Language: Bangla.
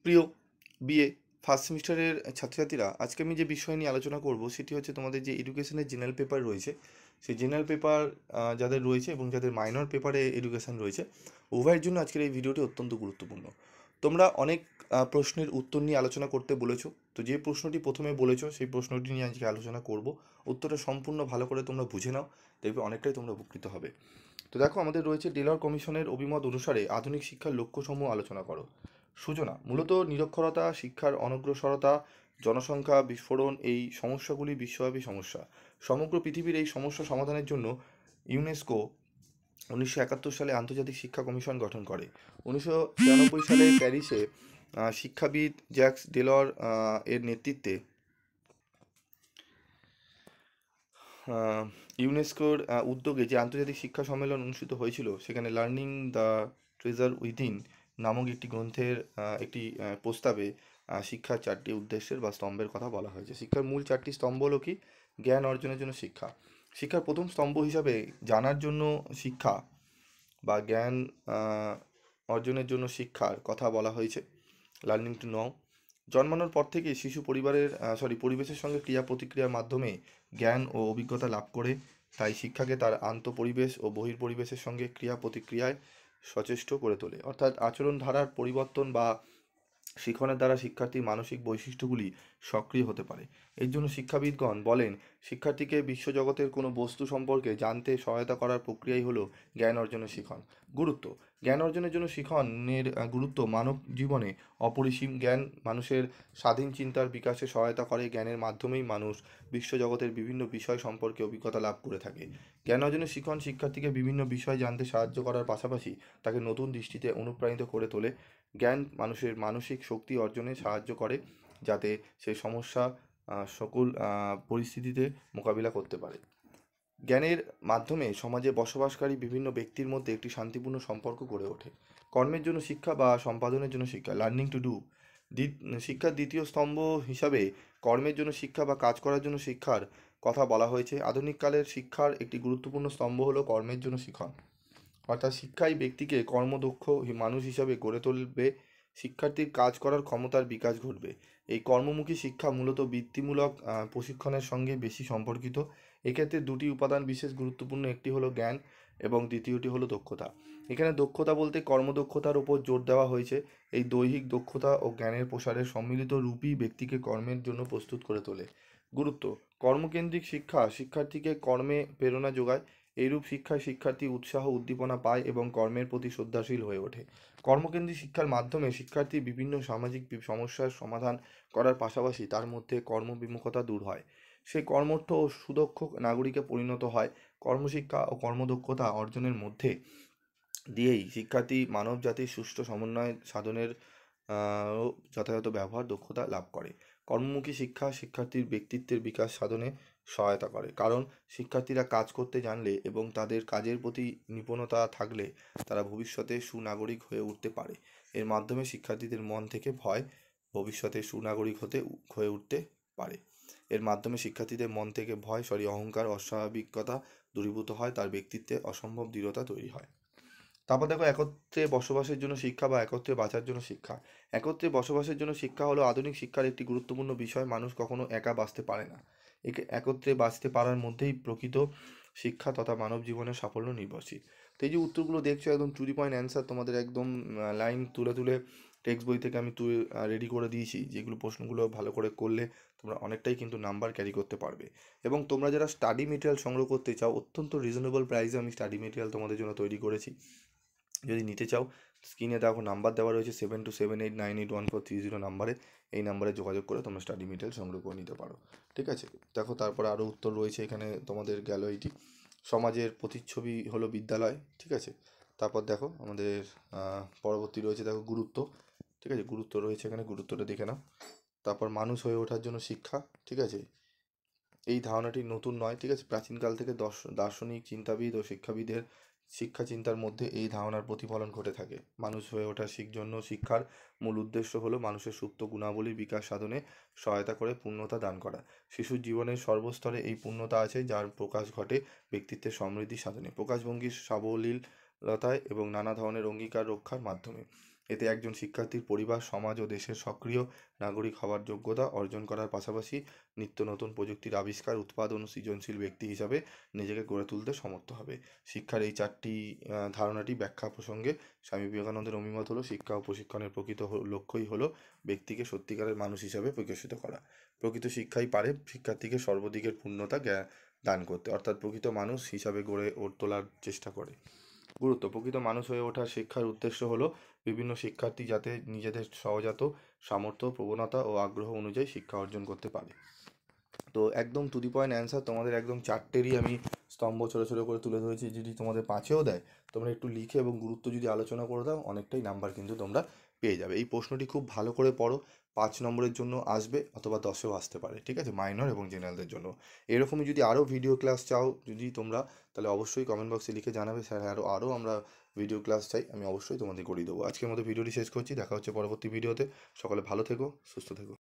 প্রিয় বিএ ফার্স্ট সেমিস্টারের ছাত্রছাত্রীরা, আজকে আমি যে বিষয় নিয়ে আলোচনা করব সেটি হচ্ছে তোমাদের যে এডুকেশনের জেনারেল পেপার রয়েছে, সেই জেনারেল পেপার যাদের রয়েছে এবং যাদের মাইনর পেপারে এডুকেশন রয়েছে, উভয়ের জন্য আজকের এই ভিডিওটি অত্যন্ত গুরুত্বপূর্ণ। তোমরা অনেক প্রশ্নের উত্তর নিয়ে আলোচনা করতে বলেছো, তো যে প্রশ্নটি প্রথমে বলেছো সেই প্রশ্নটি নিয়ে আজকে আলোচনা করব। উত্তরটা সম্পূর্ণ ভালো করে তোমরা বুঝে নাও, দেখবে অনেকটাই তোমরা উপকৃত হবে। তো দেখো, আমাদের রয়েছে টেলর কমিশনের অভিমত অনুসারে আধুনিক শিক্ষার লক্ষ্যসমূহ আলোচনা করো। সূচনা মূলত নিরক্ষরতা, শিক্ষার অনগ্রসরতা, জনসংখ্যা বিস্ফোরণ এই সমস্যাগুলি বিশ্বব্যাপী সমস্যা। সমগ্র পৃথিবীর এই সমস্যা সমাধানের জন্য ইউনেস্কো 1971 সালে আন্তর্জাতিক শিক্ষা কমিশন গঠন করে। 1996 সালে প্যারিসে শিক্ষাবিদ জ্যাক্স ডেলর এর নেতৃত্বে আহ, ইউনেস্কোর উদ্যোগে যে আন্তর্জাতিক শিক্ষা সম্মেলন অনুষ্ঠিত হয়েছিল, সেখানে লার্নিং দ্য ট্রেজার উইদিন নামক একটি গ্রন্থের একটি প্রস্তাবে শিক্ষার 4টি উদ্দেশ্যের বা স্তম্ভের কথা বলা হয়েছে। শিক্ষার মূল 4টি স্তম্ভ হলো কি? জ্ঞান অর্জনের জন্য শিক্ষা। শিক্ষার প্রথম স্তম্ভ হিসাবে জানার জন্য শিক্ষা বা জ্ঞান আহ, অর্জনের জন্য শিক্ষার কথা বলা হয়েছে, লার্নিং টু নাও। জন্মানোর পর থেকে শিশু পরিবেশের সঙ্গে ক্রিয়া প্রতিক্রিয়ার মাধ্যমে জ্ঞান ও অভিজ্ঞতা লাভ করে। তাই শিক্ষাকে তার আন্তঃপরিবেশ ও বহির্পরিবেশের সঙ্গে ক্রিয়া প্রতিক্রিয়ায় সচেষ্ট করে তোলে, অর্থাৎ আচরণ ধারার পরিবর্তন বা শিখনের দ্বারা শিক্ষার্থীর মানসিক বৈশিষ্ট্যগুলি সক্রিয় হতে পারে। এর জন্য শিক্ষাবিদগণ বলেন, শিক্ষার্থীকে বিশ্বজগতের কোনো বস্তু সম্পর্কে জানতে সহায়তা করার প্রক্রিয়াই হলো জ্ঞান অর্জনের শিখন। গুরুত্ব: জ্ঞান অর্জনের জন্য শিখনের গুরুত্ব মানব জীবনে অপরিসীম। জ্ঞান মানুষের স্বাধীন চিন্তার বিকাশে সহায়তা করে। জ্ঞানের মাধ্যমেই মানুষ বিশ্বজগতের বিভিন্ন বিষয় সম্পর্কে অভিজ্ঞতা লাভ করে থাকে। জ্ঞান অর্জনের শিখন শিক্ষার্থীকে বিভিন্ন বিষয় জানতে সাহায্য করার পাশাপাশি তাকে নতুন দৃষ্টিতে অনুপ্রাণিত করে তোলে। জ্ঞান মানুষের মানসিক শক্তি অর্জনে সাহায্য করে, যাতে সে সমস্যা সকল পরিস্থিতিতে মোকাবিলা করতে পারে। জ্ঞানের মাধ্যমে সমাজে বসবাসকারী বিভিন্ন ব্যক্তির মধ্যে একটি শান্তিপূর্ণ সম্পর্ক গড়ে ওঠে। কর্মের জন্য শিক্ষা বা সম্পাদনের জন্য শিক্ষা, লার্নিং টু ডু। শিক্ষার দ্বিতীয় স্তম্ভ হিসাবে কর্মের জন্য শিক্ষা বা কাজ করার জন্য শিক্ষার কথা বলা হয়েছে। আধুনিক কালের শিক্ষার একটি গুরুত্বপূর্ণ স্তম্ভ হলো কর্মের জন্য শিক্ষা, অর্থাৎ শিক্ষাই ব্যক্তিকে কর্মদক্ষ মানুষ হিসাবে গড়ে তুলবে। শিক্ষার্থীর কাজ করার ক্ষমতার বিকাশ ঘটবে। এই কর্মমুখী শিক্ষা মূলত বৃত্তিমূলক প্রশিক্ষণের সঙ্গে বেশি সম্পর্কিত। এক্ষেত্রে দুটি উপাদান বিশেষ গুরুত্বপূর্ণ, একটি হলো জ্ঞান এবং দ্বিতীয়টি হলো দক্ষতা। এখানে দক্ষতা বলতে কর্মদক্ষতার উপর জোর দেওয়া হয়েছে। এই দৈহিক দক্ষতা ও জ্ঞানের প্রসারের সম্মিলিত রূপই ব্যক্তিকে কর্মের জন্য প্রস্তুত করে তোলে। গুরুত্ব: কর্মকেন্দ্রিক শিক্ষা শিক্ষার্থীকে কর্মে প্রেরণা যোগায়। এইরূপ শিক্ষায় শিক্ষার্থী উৎসাহ উদ্দীপনা পায় এবং কর্মের প্রতি শ্রদ্ধাশীল হয়ে ওঠে। কর্মকেন্দ্রিক শিক্ষার মাধ্যমে শিক্ষার্থী বিভিন্ন সামাজিক সমস্যার সমাধান করার পাশাপাশি তার মধ্যে কর্মবিমুখতা দূর হয়। সে কর্মঠ ও সুদক্ষ নাগরিকে পরিণত হয়। কর্মশিক্ষা ও কর্মদক্ষতা অর্জনের মধ্যে দিয়েই শিক্ষার্থী মানব জাতির সুষ্ঠু সমন্বয় সাধনের ও যথাযথ ব্যবহার দক্ষতা লাভ করে। কর্মমুখী শিক্ষা শিক্ষার্থীর ব্যক্তিত্বের বিকাশ সাধনে সহায়তা করে, কারণ শিক্ষার্থীরা কাজ করতে জানলে এবং তাদের কাজের প্রতি নিপুণতা থাকলে তারা ভবিষ্যতে সুনাগরিক হয়ে উঠতে পারে। এর মাধ্যমে শিক্ষার্থীদের মন থেকে ভয় ভবিষ্যতে সুনাগরিক হয়ে উঠতে পারে। এর মাধ্যমে শিক্ষার্থীদের মন থেকে অহংকার অস্বাভাবিকতা দূরীভূত হয়, তার ব্যক্তিত্বে অসম্ভব দৃঢ়তা তৈরি হয়। তারপর দেখো, একত্রে বসবাসের জন্য শিক্ষা বা একত্রে বাঁচার জন্য শিক্ষা। একত্রে বসবাসের জন্য শিক্ষা হলো আধুনিক শিক্ষার একটি গুরুত্বপূর্ণ বিষয়। মানুষ কখনো একা বাঁচতে পারে না। একে একত্রে বাঁচতে পারার মধ্যেই প্রকৃত শিক্ষা তথা মানব জীবনের সাফল্য নির্ভরশীল। তো এই যে উত্তরগুলো দেখছো, একদম টু দি পয়েন্ট অ্যান্সার, তোমাদের একদম লাইন তুলে তুলে টেক্সট বই থেকে আমি রেডি করে দিয়েছি। যেগুলো প্রশ্নগুলো ভালো করে করলে তোমরা অনেকটাই কিন্তু নাম্বার ক্যারি করতে পারবে। এবং তোমরা যারা স্টাডি মেটেরিয়াল সংগ্রহ করতে চাও, অত্যন্ত রিজনেবল প্রাইসে আমি স্টাডি মেটেরিয়াল তোমাদের জন্য তৈরি করেছি। যদি নিতে চাও, স্ক্রিনে দেখো নাম্বার দেওয়া রয়েছে 7278981430 নাম্বারে। এই নাম্বারে যোগাযোগ করে তোমরা স্টাডি মেটেরিয়াল সংগ্রহ করে নিতে পারো। ঠিক আছে, দেখো তারপরে আরও উত্তর রয়েছে এখানে তোমাদের গেল এইটি। সমাজের প্রতিচ্ছবি হলো বিদ্যালয়। ঠিক আছে, তারপর দেখো আমাদের পরবর্তী রয়েছে, দেখো গুরুত্ব। ঠিক আছে, গুরুত্ব রয়েছে এখানে, গুরুত্বটা দেখে নাও। তারপর মানুষ হয়ে ওঠার জন্য শিক্ষা। ঠিক আছে, এই ধারণাটি নতুন নয়। ঠিক আছে, প্রাচীনকাল থেকে দার্শনিক চিন্তাবিদ ও শিক্ষাবিদের শিক্ষা চিন্তার মধ্যে এই ধারণার প্রতিফলন ঘটে থাকে। মানুষ হয়ে ওঠার জন্য শিক্ষার মূল উদ্দেশ্য হলো মানুষের সুপ্ত গুণাবলীর বিকাশ সাধনে সহায়তা করে পূর্ণতা দান করা। শিশুর জীবনের সর্বস্তরে এই পূর্ণতা আছে, যার প্রকাশ ঘটে ব্যক্তিত্বের সমৃদ্ধি সাধনে, প্রকাশভঙ্গির সাবলীলতায় এবং নানা ধরনের অঙ্গীকার রক্ষার মাধ্যমে। এতে একজন শিক্ষার্থীর পরিবার, সমাজ ও দেশের সক্রিয় নাগরিক হওয়ার যোগ্যতা অর্জন করার পাশাপাশি নিত্য নতুন প্রযুক্তির আবিষ্কার, উৎপাদন ও সৃজনশীল ব্যক্তি হিসাবে নিজেকে গড়ে তুলতে সমর্থ হবে। শিক্ষার এই চারটি ধারণাটি ব্যাখ্যা প্রসঙ্গে স্বামী বিবেকানন্দের অভিমত হলো, শিক্ষা ও প্রশিক্ষণের প্রকৃত লক্ষ্যই হলো ব্যক্তিকে সত্যিকারের মানুষ হিসাবে বিকশিত করা। প্রকৃত শিক্ষাই পারে শিক্ষার্থীকে সর্বদিকের পূর্ণতা দান করতে, অর্থাৎ প্রকৃত মানুষ হিসাবে গড়ে তোলার চেষ্টা করে। গুরুত্ব: প্রকৃত মানুষ হয়ে ওঠার শিক্ষার উদ্দেশ্য হলো বিভিন্ন শিক্ষার্থী যাতে নিজেদের সহজাত সামর্থ্য, প্রবণতা ও আগ্রহ অনুযায়ী শিক্ষা অর্জন করতে পারে। তো একদম টু দি পয়েন্ট অ্যান্সার তোমাদের একদম চারটেরই আমি স্তম্ভ ছোটো ছোটো করে তুলে ধরেছি। যদি তোমাদের 5-এও দেয়, তোমরা একটু লিখে এবং গুরুত্ব যদি আলোচনা করে দাও, অনেকটাই নাম্বার কিন্তু তোমরা পেয়ে যাবে। এই প্রশ্নটি খুব ভালো করে পড়ো, 5 নম্বরের জন্য আসবে অথবা 10-এও আসতে পারে, ঠিক আছে, মাইনর এবং জেনারেলদের জন্য। এরকমই যদি আরও ভিডিও ক্লাস চাও যদি তোমরা, তাহলে অবশ্যই কমেন্ট বক্সে লিখে জানাবে, স্যার আরও আমরা ভিডিও ক্লাস চাই, আমি অবশ্যই তোমাদের করিয়ে দেবো। আজকের মতো ভিডিওটি শেষ করছি, দেখা হচ্ছে পরবর্তী ভিডিওতে। সকলে ভালো থেকো, সুস্থ থেকো।